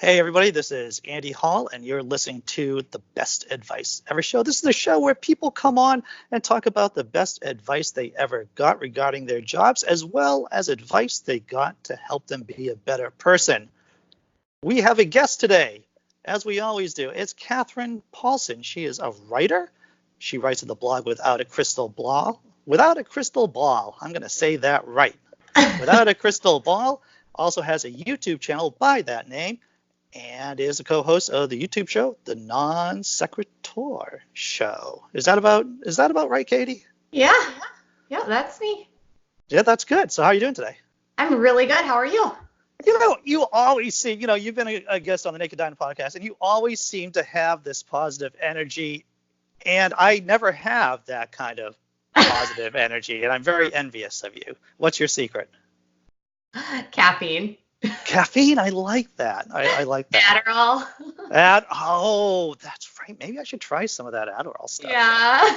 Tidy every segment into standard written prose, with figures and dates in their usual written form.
Hey everybody, this is Andy Hall and you're listening to the Best Advice Ever Show. This is the show where people come on and talk about the best advice they ever got regarding their jobs, as well as advice they got to help them be a better person. We have a guest today, as we always do. It's Katherine Paulson. She is a writer. She writes at the blog Without a Crystal Ball. Without a Crystal Ball. I'm going to say that right. Without a Crystal Ball. Also has a YouTube channel by that name, and is a co-host of the YouTube show, the Non Sequitur Show. Is that about right, Katie? Yeah, that's me. Yeah, that's good. So how are you doing today? I'm really good. How are you? You always seem, you've been a guest on the Naked Diner podcast, and you always seem to have this positive energy, and I never have that kind of positive energy, and I'm very envious of you. What's your secret? Caffeine. Caffeine, I like that. I like that. Adderall. Oh, that's right. Maybe I should try some of that Adderall stuff. Yeah.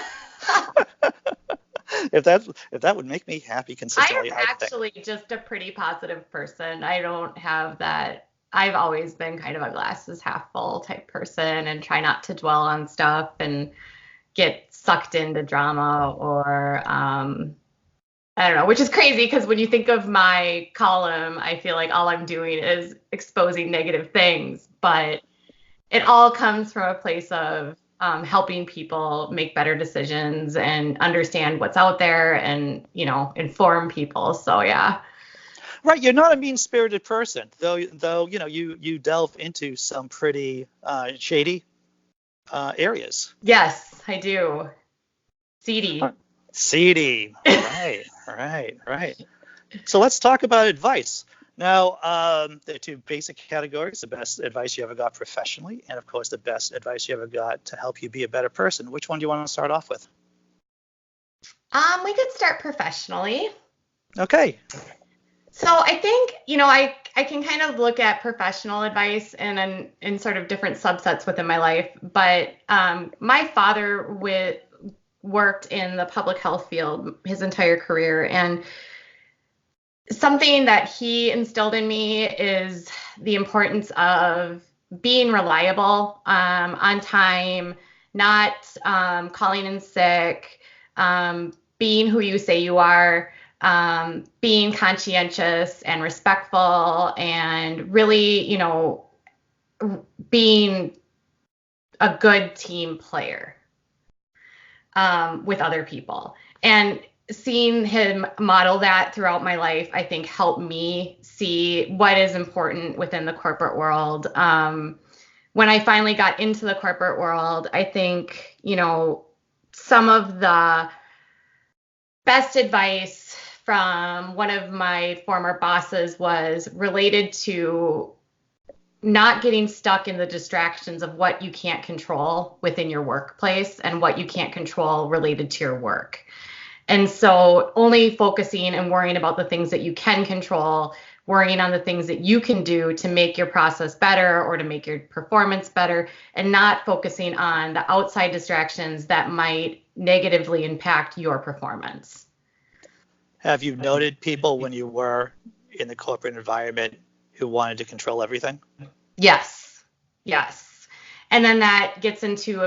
If that would make me happy consistently. I'm actually just a pretty positive person. I don't have that. I've always been kind of a glasses half full type person and try not to dwell on stuff and get sucked into drama or I don't know, which is crazy because when you think of my column, I feel like all I'm doing is exposing negative things, but it all comes from a place of helping people make better decisions and understand what's out there and, inform people. So, yeah. Right. You're not a mean-spirited person, though, you delve into some pretty shady areas. Yes, I do. Seedy. Seedy. Right. So let's talk about advice. Now, there are two basic categories: the best advice you ever got professionally, and of course, the best advice you ever got to help you be a better person. Which one do you want to start off with? We could start professionally. Okay. So I think, I can kind of look at professional advice in sort of different subsets within my life. But my father worked in the public health field his entire career. And something that he instilled in me is the importance of being reliable, on time, not calling in sick, being who you say you are, being conscientious and respectful, and really, being a good team player with other people. And seeing him model that throughout my life, I think helped me see what is important within the corporate world. When I finally got into the corporate world, I think, some of the best advice from one of my former bosses was related to not getting stuck in the distractions of what you can't control within your workplace and what you can't control related to your work. And so only focusing and worrying about the things that you can control, worrying on the things that you can do to make your process better or to make your performance better, and not focusing on the outside distractions that might negatively impact your performance. Have you noted people when you were in the corporate environment who wanted to control everything? Yes. And then that gets into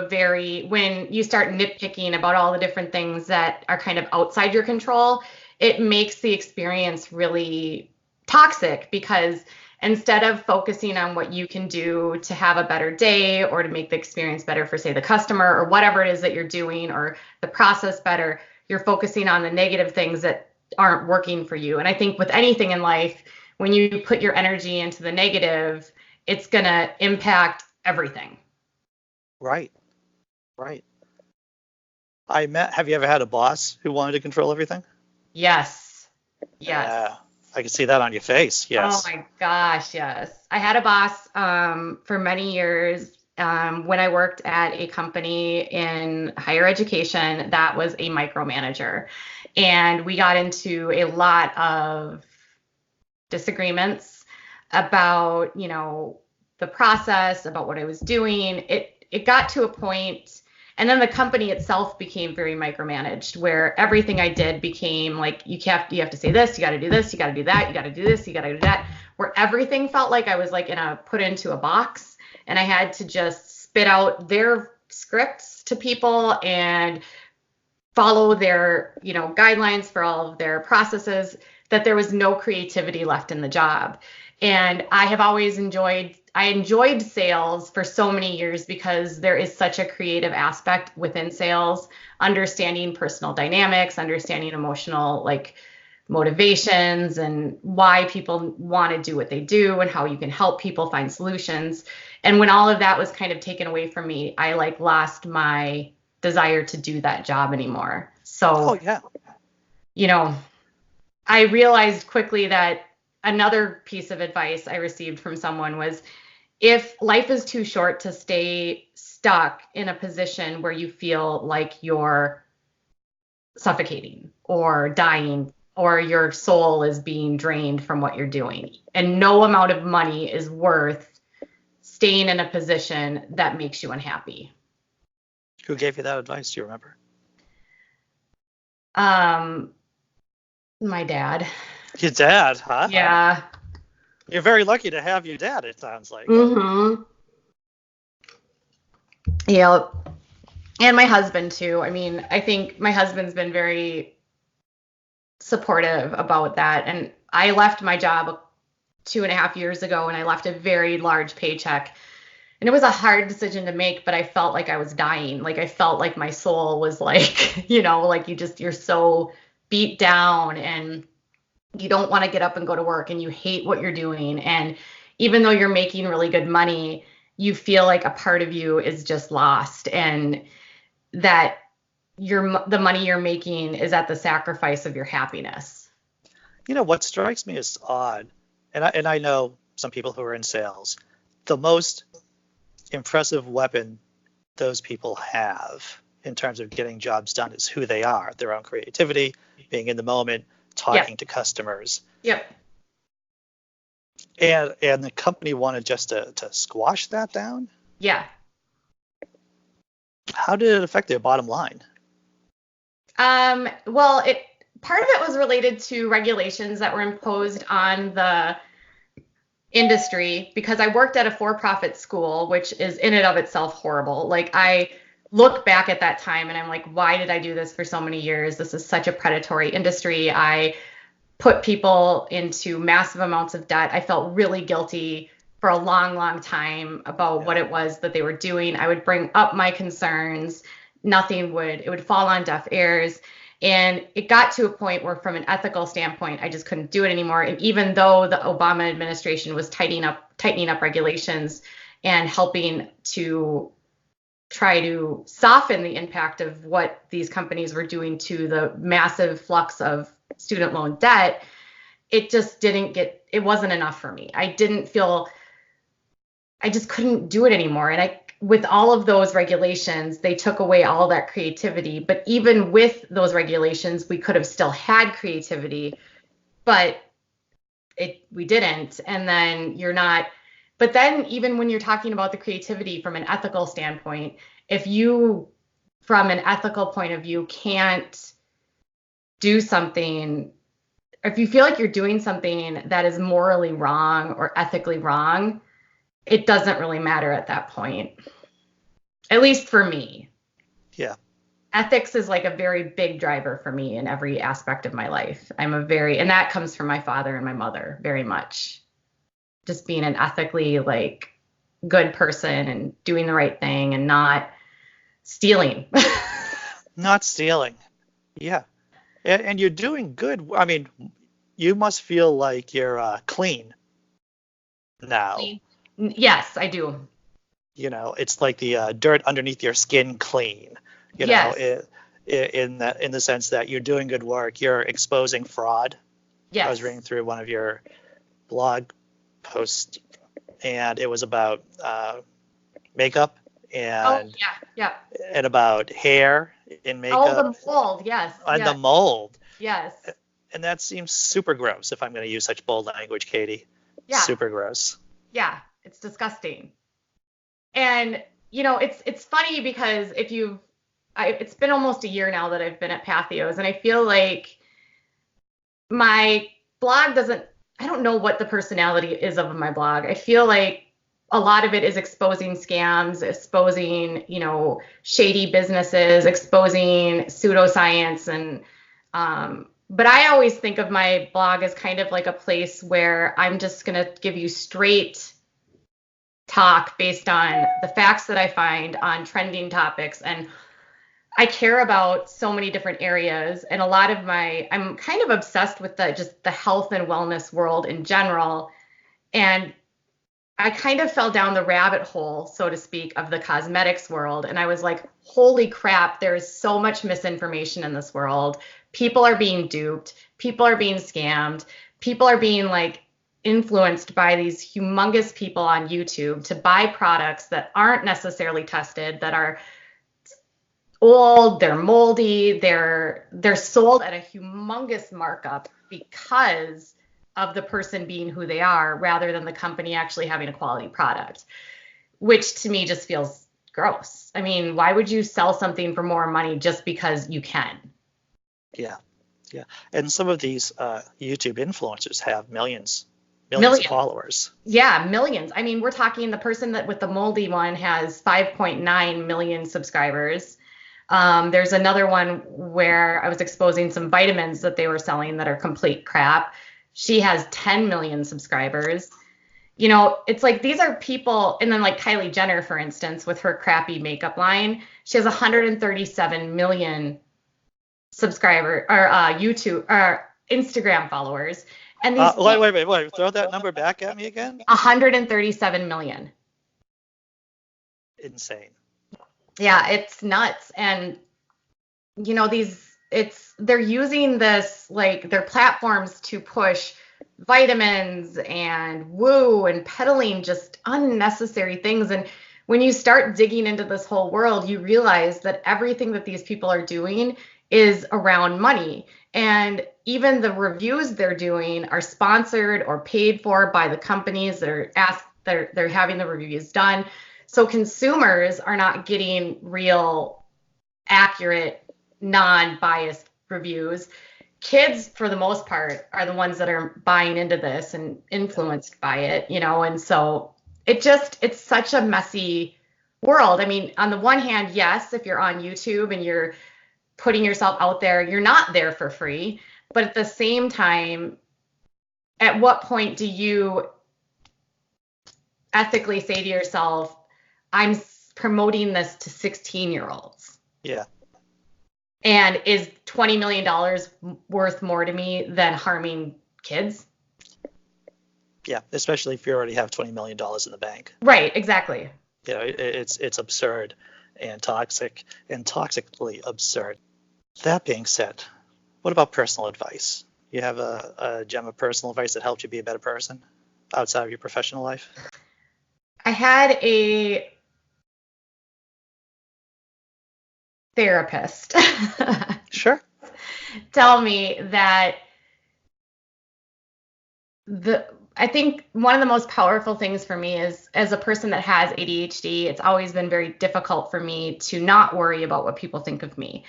when you start nitpicking about all the different things that are kind of outside your control, it makes the experience really toxic, because instead of focusing on what you can do to have a better day or to make the experience better for, say, the customer or whatever it is that you're doing, or the process better, you're focusing on the negative things that aren't working for you. And I think with anything in life, when you put your energy into the negative, it's going to impact everything. Right. Have you ever had a boss who wanted to control everything? Yes. Yeah, I can see that on your face. Yes. Oh my gosh, yes. I had a boss for many years when I worked at a company in higher education that was a micromanager. And we got into a lot of disagreements about, the process, about what I was doing. It got to a point, And then the company itself became very micromanaged, where everything I did became like, you have to say this, you got to do this, you got to do that, you got to do this, you got to do that, where everything felt like I was like put into a box, and I had to just spit out their scripts to people and follow their, guidelines for all of their processes, that there was no creativity left in the job. And I have always enjoyed sales for so many years, because there is such a creative aspect within sales, understanding personal dynamics, understanding emotional motivations, and why people want to do what they do, and how you can help people find solutions. And when all of that was kind of taken away from me, I lost my desire to do that job anymore. So, I realized quickly that another piece of advice I received from someone was, if life is too short to stay stuck in a position where you feel like you're suffocating or dying, or your soul is being drained from what you're doing, and no amount of money is worth staying in a position that makes you unhappy. Who gave you that advice? Do you remember? My dad. Your dad, huh? Yeah. You're very lucky to have your dad, it sounds like. Mm-hmm. Yeah. And my husband too. I mean, I think my husband's been very supportive about that. And I left my job 2.5 years ago, and I left a very large paycheck. And it was a hard decision to make, but I felt like I was dying. Like, I felt like my soul was you're so beat down, and you don't want to get up and go to work, and you hate what you're doing. And even though you're making really good money, you feel like a part of you is just lost, and that the money you're making is at the sacrifice of your happiness. What strikes me as odd, and I know some people who are in sales, the most impressive weapon those people have in terms of getting jobs done is who they are, their own creativity, being in the moment, talking to customers. Yep. And the company wanted just to squash that down? Yeah. How did it affect their bottom line? Well, part of it was related to regulations that were imposed on the industry, because I worked at a for-profit school, which is in and of itself horrible. I look back at that time and I'm like, why did I do this for so many years? This is such a predatory industry. I put people into massive amounts of debt. I felt really guilty for a long, long time about what it was that they were doing. I would bring up my concerns. It would fall on deaf ears. And it got to a point where, from an ethical standpoint, I just couldn't do it anymore. And even though the Obama administration was tightening up regulations and helping to try to soften the impact of what these companies were doing to the massive flux of student loan debt, it just it wasn't enough for me. I just couldn't do it anymore. And with all of those regulations, they took away all that creativity. But even with those regulations, we could have still had creativity, but we didn't. And then but then even when you're talking about the creativity from an ethical standpoint, if you, from an ethical point of view, can't do something, if you feel like you're doing something that is morally wrong or ethically wrong, it doesn't really matter at that point. At least for me. Yeah. Ethics is a very big driver for me in every aspect of my life. And that comes from my father and my mother very much. Just being an ethically good person and doing the right thing and not stealing. Not stealing. Yeah. And you're doing good. I mean, you must feel like you're clean now. Yes, I do. It's like the dirt underneath your skin clean. Yes. In the sense that you're doing good work. You're exposing fraud. Yes. I was reading through one of your blog posts, and it was about makeup and and about hair in makeup. Oh, the mold, yes. And the mold. Yes. And that seems super gross, if I'm going to use such bold language, Katie. Yeah. Super gross. Yeah, it's disgusting. And it's funny, because if you've it's been almost a year now that I've been at Patheos, and I feel like my blog doesn't, I don't know what the personality is of my blog. I feel like a lot of it is exposing scams, exposing, shady businesses, exposing pseudoscience. And, but I always think of my blog as kind of like a place where I'm just going to give you straight talk based on the facts that I find on trending topics. And I care about so many different areas, and a lot of I'm kind of obsessed with just the health and wellness world in general. And I kind of fell down the rabbit hole, so to speak, of the cosmetics world. And I was like, holy crap, there is so much misinformation in this world. People are being duped. People are being scammed. People are being like influenced by these humongous people on YouTube to buy products that aren't necessarily tested, that are old, they're moldy, they're sold at a humongous markup because of the person being who they are, rather than the company actually having a quality product, which to me just feels gross. I mean, why would you sell something for more money just because you can? Yeah. And some of these YouTube influencers have millions of followers. Yeah, millions. I mean, we're talking the person that with the moldy one has 5.9 million subscribers. There's another one where I was exposing some vitamins that they were selling that are complete crap. She has 10 million subscribers. It's like these are people, and then like Kylie Jenner, for instance, with her crappy makeup line, she has 137 million subscriber or YouTube or Instagram followers. And these wait, throw that number back at me again. 137 million. Insane. Yeah, it's nuts. And they're using this, like, their platforms to push vitamins and woo and peddling just unnecessary things. And when you start digging into this whole world, you realize that everything that these people are doing is around money. And even the reviews they're doing are sponsored or paid for by the companies that are they're having the reviews done. So consumers are not getting real, accurate, non-biased reviews. Kids, for the most part, are the ones that are buying into this and influenced by it, and so it's such a messy world. I mean, on the one hand, yes, if you're on YouTube and you're putting yourself out there, you're not there for free. But at the same time, at what point do you ethically say to yourself, I'm promoting this to 16-year-olds? Yeah. And is $20 million worth more to me than harming kids? Yeah, especially if you already have $20 million in the bank. Right, exactly. It's absurd and toxic and toxically absurd. That being said, what about personal advice? You have a gem of personal advice that helped you be a better person outside of your professional life? I had a therapist Sure. tell me that I think one of the most powerful things for me is, as a person that has ADHD, it's always been very difficult for me to not worry about what people think of me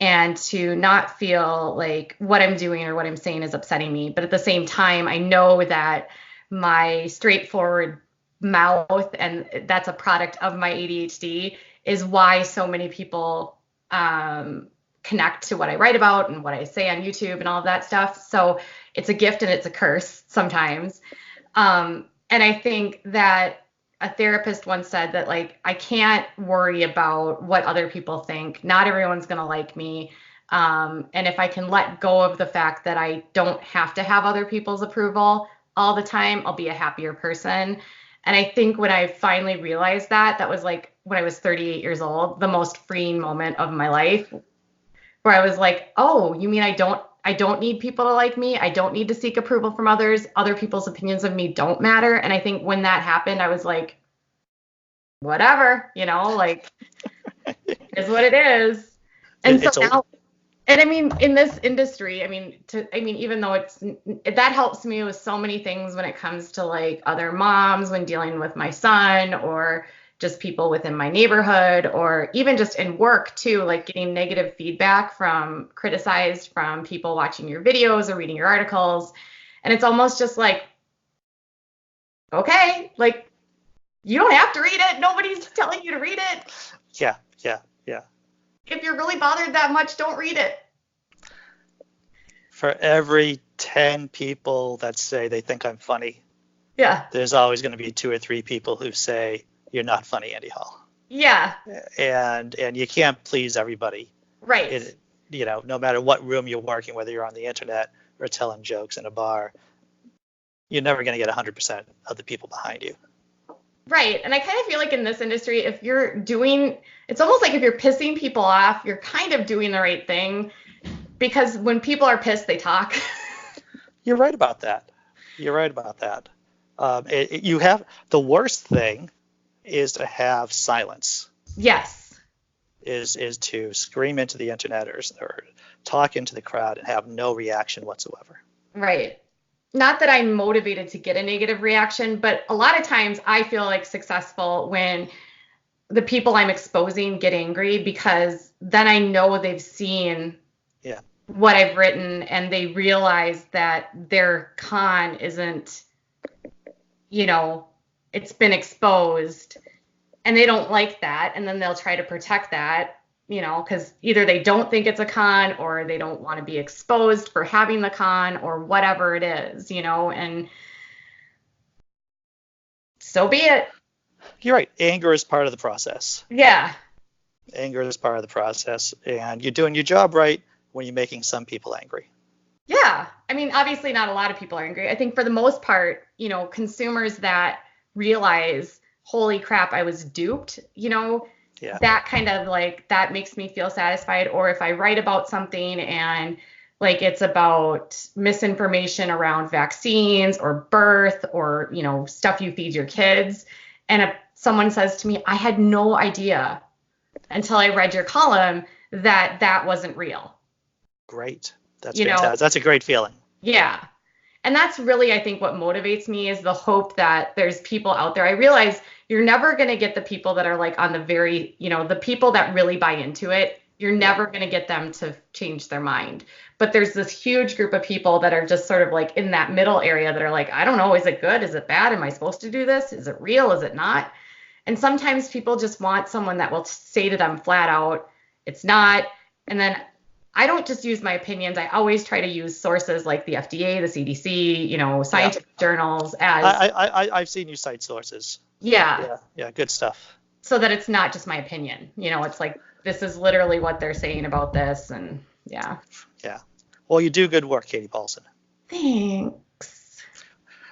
and to not feel like what I'm doing or what I'm saying is upsetting me. But at the same time, I know that my straightforward mouth, and that's a product of my ADHD, is why so many people connect to what I write about and what I say on YouTube and all of that stuff. So it's a gift and it's a curse sometimes. And I think that a therapist once said that, like, I can't worry about what other people think. Not everyone's going to like me. And if I can let go of the fact that I don't have to have other people's approval all the time, I'll be a happier person. And I think when I finally realized that was like when I was 38 years old, the most freeing moment of my life, where I was like, oh, you mean I don't need people to like me? I don't need to seek approval from others. Other people's opinions of me don't matter. And I think when that happened, I was like, whatever, like, is what it is. And so now, and I mean, in this industry, even though that helps me with so many things when it comes to like other moms when dealing with my son, or just people within my neighborhood, or even just in work too, like getting negative feedback criticized from people watching your videos or reading your articles. And it's almost just like, okay, like, you don't have to read it. Nobody's telling you to read it. Yeah. If you're really bothered that much, don't read it. For every 10 people that say they think I'm funny, Yeah. there's always going to be 2 or 3 people who say you're not funny, Andy Hall. Yeah. And you can't please everybody. Right. No matter what room you're working, whether you're on the internet or telling jokes in a bar, you're never going to get 100% of the people behind you. Right. And I kind of feel like in this industry, it's almost like if you're pissing people off, you're kind of doing the right thing, because when people are pissed, they talk. You're right about that. You have the worst thing is to have silence. Yes. Is to scream into the internet or talk into the crowd and have no reaction whatsoever. Right. Not that I'm motivated to get a negative reaction, but a lot of times I feel like successful when the people I'm exposing get angry, because then I know they've seen what I've written and they realize that their con isn't, it's been exposed, and they don't like that. And then they'll try to protect that, because either they don't think it's a con, or they don't want to be exposed for having the con, or whatever it is, and so be it. You're right. Anger is part of the process. Yeah. Anger is part of the process, and you're doing your job right when you're making some people angry. Yeah. I mean, obviously not a lot of people are angry. I think for the most part, consumers that realize, holy crap, I was duped, that kind of like, that makes me feel satisfied. Or if I write about something and like it's about misinformation around vaccines or birth or, stuff you feed your kids, and someone says to me, I had no idea until I read your column that wasn't real. Great. That's fantastic. That's a great feeling. Yeah. And that's really, I think, what motivates me, is the hope that there's people out there. I realize you're never going to get the people that are like on the very, the people that really buy into it. You're never going to get them to change their mind. But there's this huge group of people that are just sort of like in that middle area that are like, I don't know, is it good? Is it bad? Am I supposed to do this? Is it real? Is it not? And sometimes people just want someone that will say to them flat out, it's not. And then I don't just use my opinions. I always try to use sources like the FDA, the CDC, scientific journals as. I've seen you cite sources. Yeah. Yeah. Good stuff. So that it's not just my opinion. It's like, this is literally what they're saying about this. And yeah. Yeah. Well, you do good work, Katie Paulson. Thanks.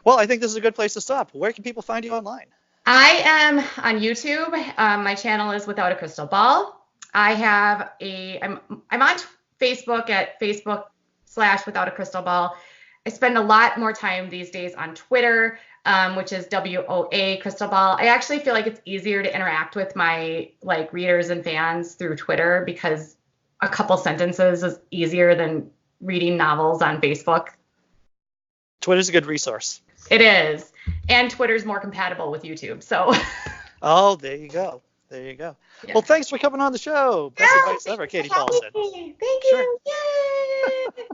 Well, I think this is a good place to stop. Where can people find you online? I am on YouTube. My channel is Without a Crystal Ball. I'm on Facebook at Facebook/Without a Crystal Ball. I spend a lot more time these days on Twitter, which is WOA Crystal Ball. I actually feel like it's easier to interact with my readers and fans through Twitter, because a couple sentences is easier than reading novels on Facebook. Twitter's a good resource. It is. And Twitter's more compatible with YouTube. So. Oh, there you go. Yeah. Well, thanks for coming on the show. Best advice ever, Katie Paulson. Thank you. Yay!